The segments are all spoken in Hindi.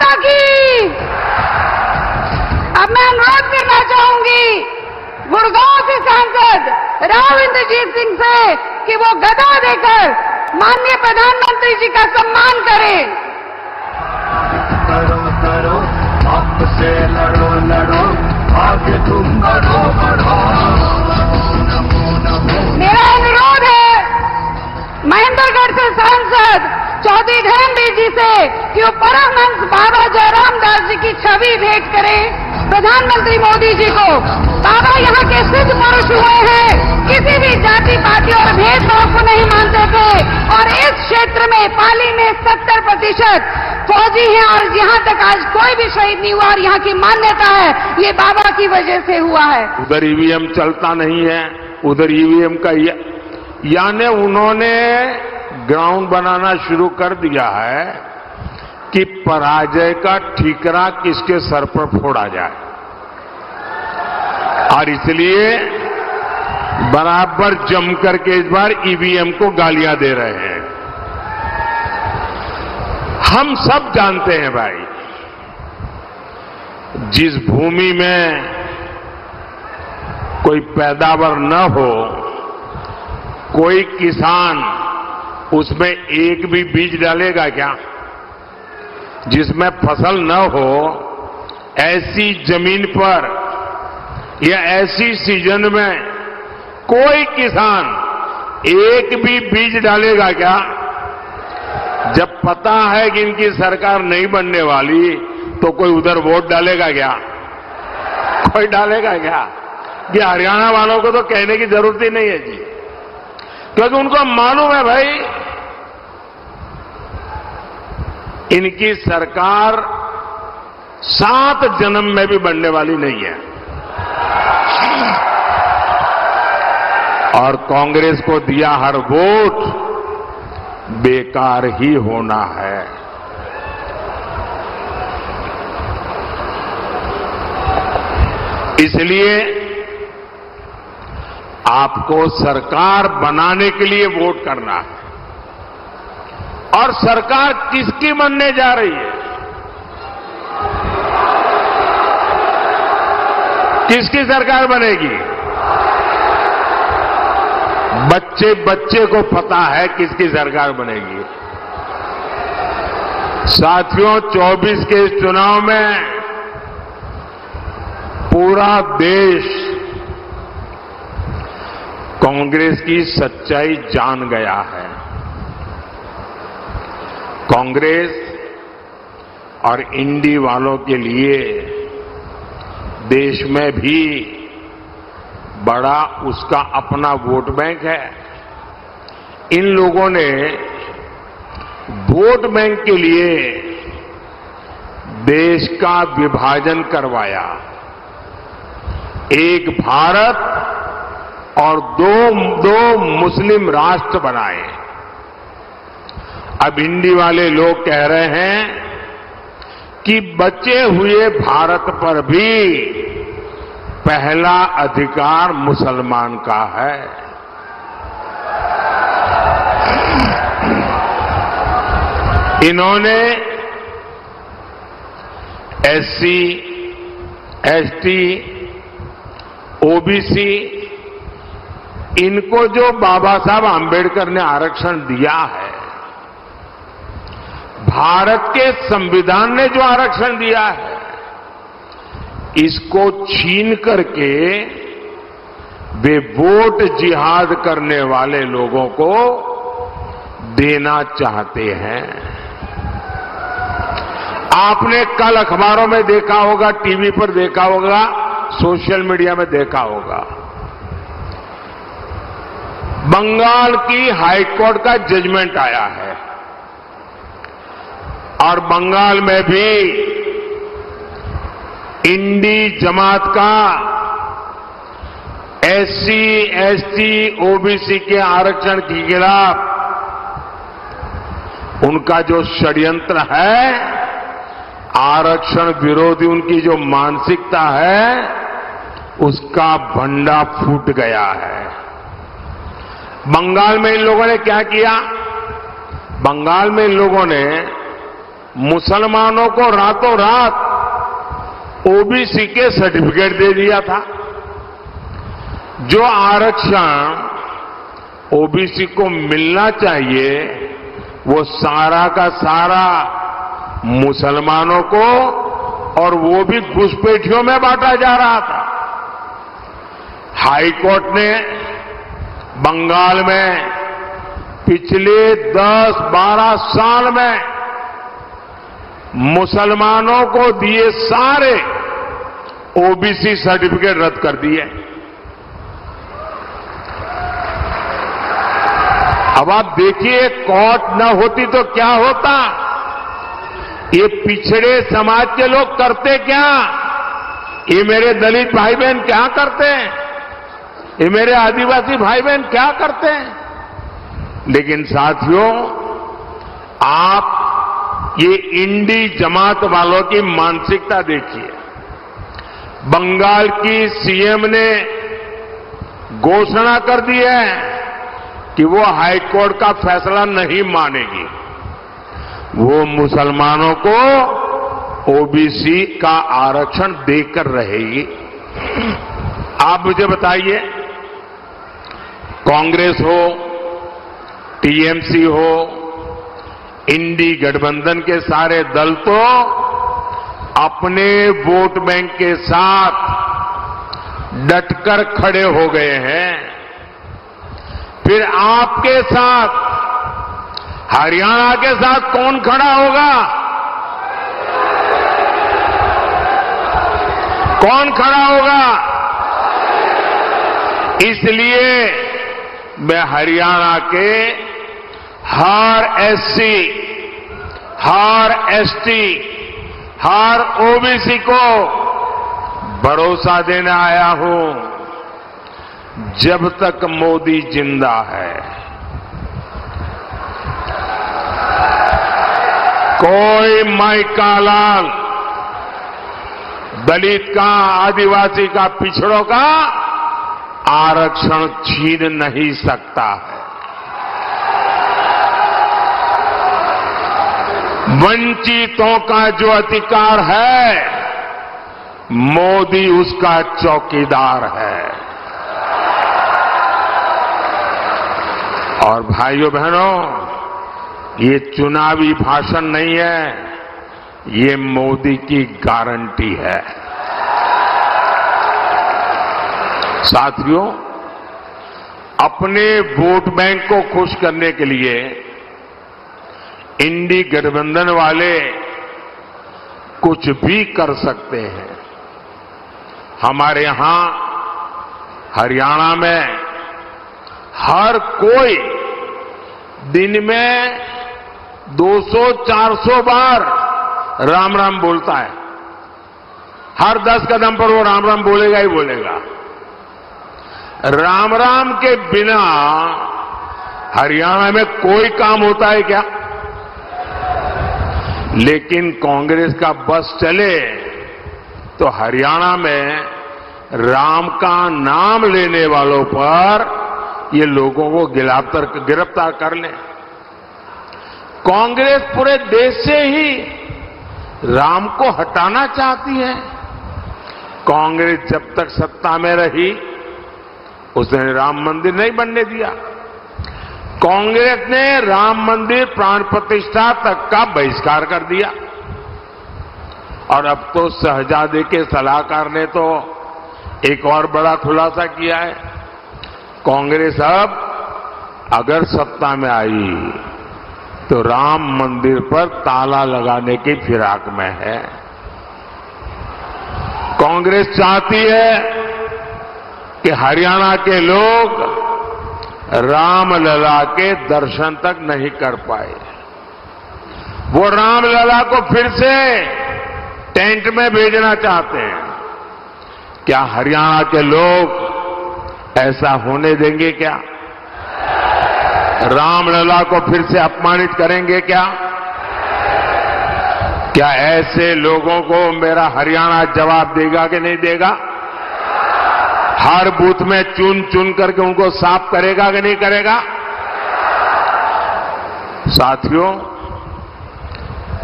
माता की। अब मैं अनुरोध करना चाहूंगी गुड़गांव से सांसद राव इंद्रजीत सिंह से कि वो गदा देकर माननीय प्रधानमंत्री जी का सम्मान करें। करो करो आपसे लड़ो लड़ो आगे तुम बढ़ो बढ़ो। मेरा अनुरोध है महेंद्रगढ़ से सांसद चौधरी धर्मवीर जी से कि वो परमहंस बाबा जयराम दास जी की छवि भेंट करें प्रधानमंत्री मोदी जी को। बाबा यहाँ के सिद्ध पुरुष हुए हैं, किसी भी जाति पाति और भेदभाव को नहीं मानते थे और इस क्षेत्र में पाली में 70% फौजी हैं और यहाँ तक आज कोई भी शहीद नहीं हुआ और यहाँ की मान्यता है ये बाबा की वजह से हुआ है। उधर ईवीएम चलता नहीं है, उधर ईवीएम का यानी उन्होंने ग्राउंड बनाना शुरू कर दिया है कि पराजय का ठीकरा किसके सर पर फोड़ा जाए और इसलिए बराबर जम करके इस बार ईवीएम को गालियां दे रहे हैं। हम सब जानते हैं भाई, जिस भूमि में कोई पैदावार न हो, कोई किसान उसमें एक भी बीज डालेगा क्या? जिसमें फसल न हो ऐसी जमीन पर या ऐसी सीजन में कोई किसान एक भी बीज डालेगा क्या? जब पता है कि इनकी सरकार नहीं बनने वाली तो कोई उधर वोट डालेगा क्या? कोई डालेगा क्या? ये हरियाणा वालों को तो कहने की जरूरत ही नहीं है जी, क्योंकि उनको मालूम है भाई इनकी सरकार 7 जन्म में भी बनने वाली नहीं है और कांग्रेस को दिया हर वोट बेकार ही होना है। इसलिए आपको सरकार बनाने के लिए वोट करना है और सरकार किसकी बनने जा रही है? किसकी सरकार बनेगी? बच्चे बच्चे को पता है किसकी सरकार बनेगी। साथियों, 24 के इस चुनाव में पूरा देश कांग्रेस की सच्चाई जान गया है। कांग्रेस और इंडी वालों के लिए देश में भी बड़ा उसका अपना वोट बैंक है। इन लोगों ने वोट बैंक के लिए देश का विभाजन करवाया, एक भारत और दो मुस्लिम राष्ट्र बनाए। अब इंडी वाले लोग कह रहे हैं कि बचे हुए भारत पर भी पहला अधिकार मुसलमान का है। इन्होंने एससी, एसटी, ओबीसी इनको जो बाबा साहब आंबेडकर ने आरक्षण दिया है, भारत के संविधान ने जो आरक्षण दिया है, इसको छीन करके वे वोट जिहाद करने वाले लोगों को देना चाहते हैं। आपने कल अखबारों में देखा होगा, टीवी पर देखा होगा, सोशल मीडिया में देखा होगा, बंगाल की हाईकोर्ट का जजमेंट आया है और बंगाल में भी इंडी जमात का एससी, एसटी, ओबीसी के आरक्षण के खिलाफ उनका जो षड्यंत्र है, आरक्षण विरोधी उनकी जो मानसिकता है, उसका भंडा फूट गया है। बंगाल में इन लोगों ने क्या किया? बंगाल में इन लोगों ने मुसलमानों को रातों रात ओबीसी के सर्टिफिकेट दे दिया था। जो आरक्षण ओबीसी को मिलना चाहिए वो सारा का सारा मुसलमानों को, और वो भी घुसपैठियों में बांटा जा रहा था। हाई कोर्ट ने बंगाल में पिछले 10-12 साल में मुसलमानों को दिए सारे ओबीसी सर्टिफिकेट रद्द कर दिए। अब आप देखिए, कोर्ट न होती तो क्या होता। ये पिछड़े समाज के लोग करते क्या, ये मेरे दलित भाई बहन क्या करते हैं, ये मेरे आदिवासी भाई बहन क्या करते हैं। लेकिन साथियों, आप ये इंडी जमात वालों की मानसिकता देखिए। बंगाल की सीएम ने घोषणा कर दी है कि वो हाई कोर्ट का फैसला नहीं मानेगी। वो मुसलमानों को ओबीसी का आरक्षण देकर रहेगी। आप मुझे बताइए, कांग्रेस हो, टीएमसी हो, इंडी गठबंधन के सारे दल तो अपने वोट बैंक के साथ डटकर खड़े हो गए हैं। फिर आपके साथ, हरियाणा के साथ कौन खड़ा होगा? कौन खड़ा होगा? इसलिए मैं हरियाणा के हर एससी, हर एसटी, हर ओबीसी को भरोसा देने आया हूं, जब तक मोदी जिंदा है कोई माई का लाल, दलित का, आदिवासी का, पिछड़ों का आरक्षण छीन नहीं सकता है। वंचितों का जो अधिकार है, मोदी उसका चौकीदार है। और भाइयों बहनों, ये चुनावी भाषण नहीं है, ये मोदी की गारंटी है। साथियों, अपने वोट बैंक को खुश करने के लिए इंडी गठबंधन वाले कुछ भी कर सकते हैं। हमारे यहां हरियाणा में हर कोई दिन में 200-400 बार राम राम बोलता है। हर 10 कदम पर वो राम राम बोलेगा ही बोलेगा। राम राम के बिना हरियाणा में कोई काम होता है क्या? लेकिन कांग्रेस का बस चले तो हरियाणा में राम का नाम लेने वालों पर ये लोगों को गिरफ्तार कर लें। कांग्रेस पूरे देश से ही राम को हटाना चाहती है। कांग्रेस जब तक सत्ता में रही उसने राम मंदिर नहीं बनने दिया। कांग्रेस ने राम मंदिर प्राण प्रतिष्ठा तक का बहिष्कार कर दिया। और अब तो शहजादे के सलाहकार ने तो एक और बड़ा खुलासा किया है। कांग्रेस अब अगर सत्ता में आई तो राम मंदिर पर ताला लगाने की फिराक में है। कांग्रेस चाहती है कि हरियाणा के लोग रामलला के दर्शन तक नहीं कर पाए। वो रामलला को फिर से टेंट में भेजना चाहते हैं। क्या हरियाणा के लोग ऐसा होने देंगे क्या? रामलला को फिर से अपमानित करेंगे क्या? क्या ऐसे लोगों को मेरा हरियाणा जवाब देगा कि नहीं देगा? हर बूथ में चुन चुन करके उनको साफ करेगा कि नहीं करेगा? साथियों,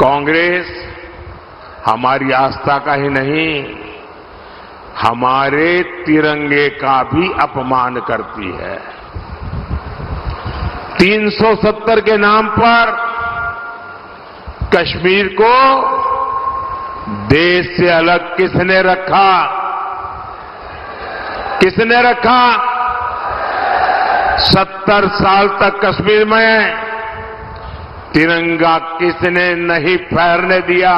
कांग्रेस हमारी आस्था का ही नहीं, हमारे तिरंगे का भी अपमान करती है। 370 के नाम पर कश्मीर को देश से अलग किसने रखा? किसने रखा? 70 साल तक कश्मीर में तिरंगा किसने नहीं फहरने दिया?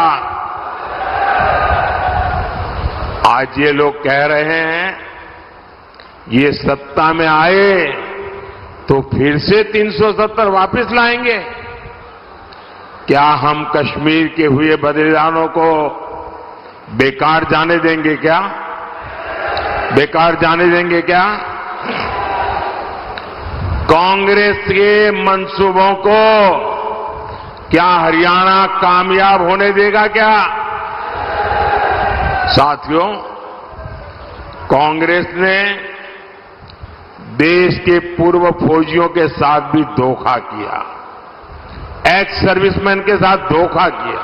आज ये लोग कह रहे हैं ये सत्ता में आए तो फिर से 370 वापस लाएंगे। क्या हम कश्मीर के हुए बलिदानों को बेकार जाने देंगे क्या? बेकार जाने देंगे क्या? कांग्रेस के मंसूबों को क्या हरियाणा कामयाब होने देगा क्या? साथियों, कांग्रेस ने देश के पूर्व फौजियों के साथ भी धोखा किया, एक्स सर्विसमैन के साथ धोखा किया।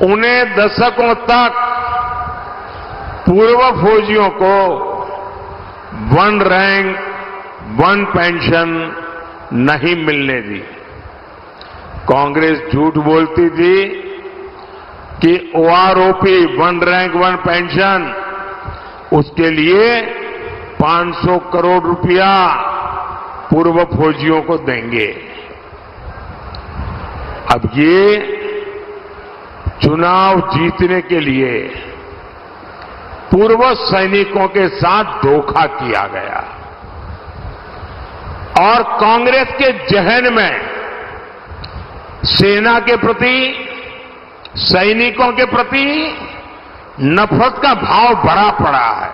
उन्हें दशकों तक पूर्व फौजियों को 1 रैंक 1 पेंशन नहीं मिलने दी। कांग्रेस झूठ बोलती थी कि ओआरओपी 1 रैंक 1 पेंशन, उसके लिए 500 करोड़ रुपया पूर्व फौजियों को देंगे। अब ये चुनाव जीतने के लिए पूर्व सैनिकों के साथ धोखा किया गया और कांग्रेस के जहन में सेना के प्रति, सैनिकों के प्रति नफरत का भाव भरा पड़ा है।